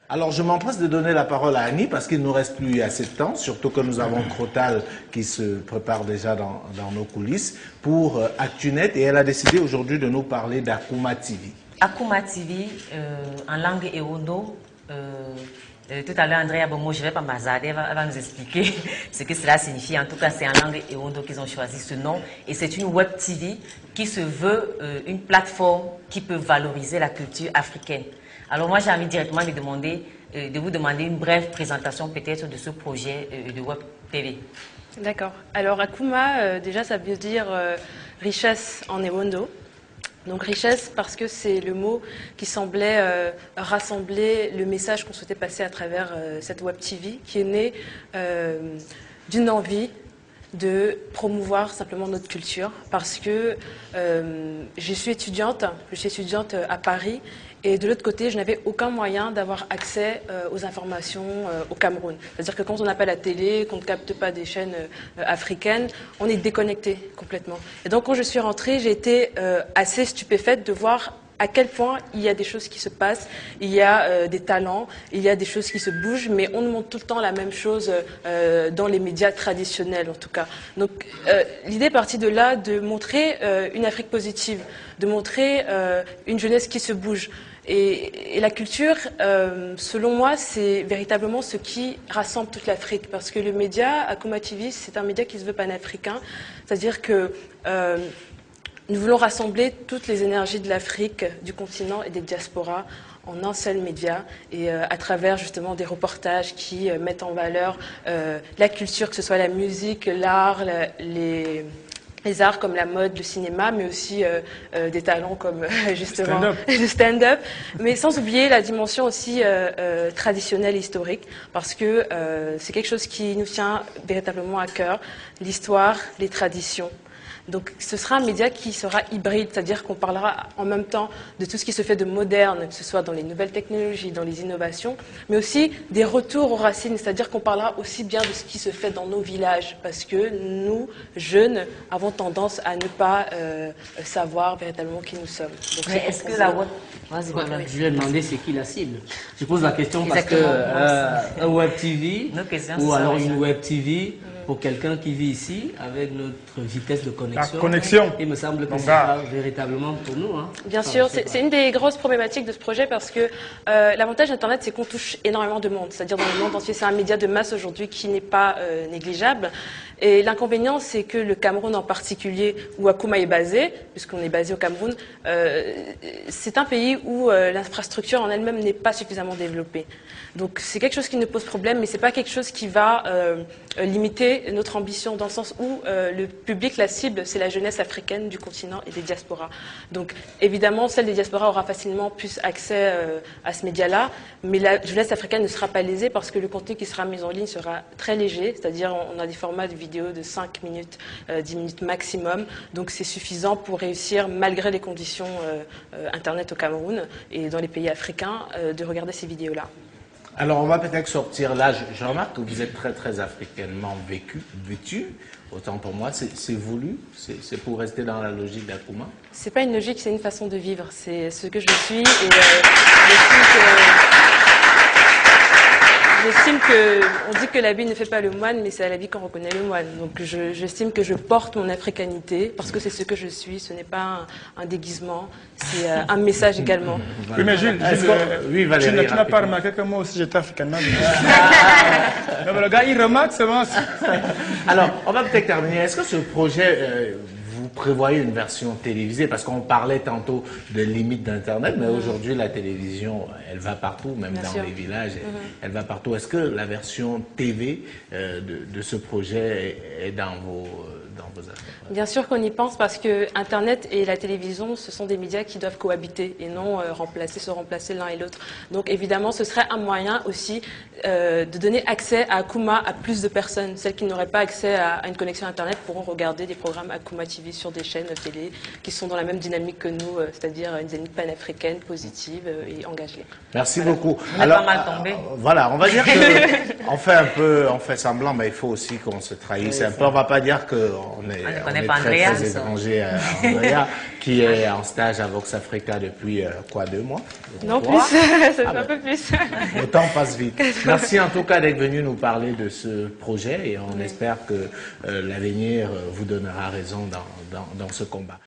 Alors, je m'empresse de donner la parole à Annie parce qu'il ne nous reste plus assez de temps, surtout que nous avons Crotal qui se prépare déjà dans nos coulisses pour ActuNet et elle a décidé aujourd'hui de nous parler d'Akuma TV. Akuma TV, en langue Ewondo, tout à l'heure, Andrea Bomo, je ne vais pas m'hazarder, elle va nous expliquer ce que cela signifie. En tout cas, c'est en langue Ewondo qu'ils ont choisi ce nom. Et c'est une web TV qui se veut une plateforme qui peut valoriser la culture africaine. Alors moi, j'ai envie directement de vous demander une brève présentation peut-être de ce projet de web TV. D'accord. Alors Akuma, déjà, ça veut dire richesse en Ewondo. Donc richesse parce que c'est le mot qui semblait rassembler le message qu'on souhaitait passer à travers cette web TV qui est née d'une envie de promouvoir simplement notre culture parce que je suis étudiante à Paris et de l'autre côté, je n'avais aucun moyen d'avoir accès aux informations au Cameroun. C'est-à-dire que quand on n'a pas la télé, qu'on ne capte pas des chaînes africaines, on est déconnecté complètement. Et donc quand je suis rentrée, j'ai été assez stupéfaite de voir à quel point il y a des choses qui se passent, il y a des talents, il y a des choses qui se bougent, mais on nous montre tout le temps la même chose dans les médias traditionnels en tout cas. Donc l'idée est partie de là, de montrer une Afrique positive, de montrer une jeunesse qui se bouge. Et la culture, selon moi, c'est véritablement ce qui rassemble toute l'Afrique. Parce que le média, Akuma TV, c'est un média qui se veut panafricain. C'est-à-dire que nous voulons rassembler toutes les énergies de l'Afrique, du continent et des diasporas en un seul média et à travers justement des reportages qui mettent en valeur la culture, que ce soit la musique, l'art, les arts comme la mode, le cinéma, mais aussi des talents comme justement le stand-up, mais sans oublier la dimension aussi traditionnelle et historique, parce que c'est quelque chose qui nous tient véritablement à cœur, l'histoire, les traditions. Donc ce sera un média qui sera hybride, c'est-à-dire qu'on parlera en même temps de tout ce qui se fait de moderne, que ce soit dans les nouvelles technologies, dans les innovations, mais aussi des retours aux racines, c'est-à-dire qu'on parlera aussi bien de ce qui se fait dans nos villages, parce que nous, jeunes, avons tendance à ne pas savoir véritablement qui nous sommes. Donc, mais est-ce que la web... Je vais demander c'est qui la cible. Je pose la question parce que un web TV ou alors une web TV pour quelqu'un qui vit ici avec notre vitesse de connexion. La connexion. Il me semble que c'est pas véritablement pour nous. Hein. Bien sûr, c'est une des grosses problématiques de ce projet parce que l'avantage d'Internet, c'est qu'on touche énormément de monde. C'est-à-dire dans le monde entier, c'est un média de masse aujourd'hui qui n'est pas négligeable. Et l'inconvénient, c'est que le Cameroun en particulier, où Akuma est basé, puisqu'on est basé au Cameroun, c'est un pays où l'infrastructure en elle-même n'est pas suffisamment développée. Donc c'est quelque chose qui nous pose problème, mais c'est pas quelque chose qui va limiter notre ambition dans le sens où le public, la cible, c'est la jeunesse africaine du continent et des diasporas. Donc évidemment, celle des diasporas aura facilement plus accès à ce média-là, mais la jeunesse africaine ne sera pas lésée parce que le contenu qui sera mis en ligne sera très léger, c'est-à-dire on a des formats de vidéos de 5 minutes, 10 minutes maximum, donc c'est suffisant pour réussir, malgré les conditions Internet au Cameroun et dans les pays africains, de regarder ces vidéos-là. Alors, on va peut-être sortir là. Je remarque que vous êtes très, très africainement vêtu. Autant pour moi, c'est voulu. C'est pour rester dans la logique d'Akuma. C'est pas une logique, c'est une façon de vivre. C'est ce que je suis. Et j'estime que, on dit que l'habit ne fait pas le moine, mais c'est à l'habit qu'on reconnaît le moine. Donc j'estime que je porte mon africanité parce que c'est ce que je suis. Ce n'est pas un déguisement, c'est un message également. Oui, mais Jules, oui, Valérie, tu n'as pas remarqué que moi aussi j'étais africanement. Le gars, il remarque seulement. Alors, on va peut-être terminer. Est-ce que ce projet, vous prévoyez une version télévisée? Parce qu'on parlait tantôt de limites d'Internet, mais aujourd'hui, la télévision, elle va partout, même Bien dans sûr. les villages, elle va partout. Est-ce que la version TV de ce projet est dans vos affaires? Bien sûr qu'on y pense parce que Internet et la télévision, ce sont des médias qui doivent cohabiter et non se remplacer l'un et l'autre. Donc évidemment, ce serait un moyen aussi de donner accès à Akuma à plus de personnes. Celles qui n'auraient pas accès à une connexion Internet pourront regarder des programmes Akuma TV sur des chaînes télé qui sont dans la même dynamique que nous, c'est-à-dire une dynamique panafricaine, positive et engagée. Merci beaucoup. On est pas mal tombé. Voilà, on va dire que on fait semblant, mais il faut aussi qu'on se trahisse un peu. On va pas dire qu'on ne connaît pas Andrea. Très étranger à Andrea, qui est en stage à Vox Africa depuis, 2 mois? Non, plus, ça fait un peu plus. Le temps passe vite. Merci en tout cas d'être venu nous parler de ce projet et on espère que l'avenir vous donnera raison dans ce combat.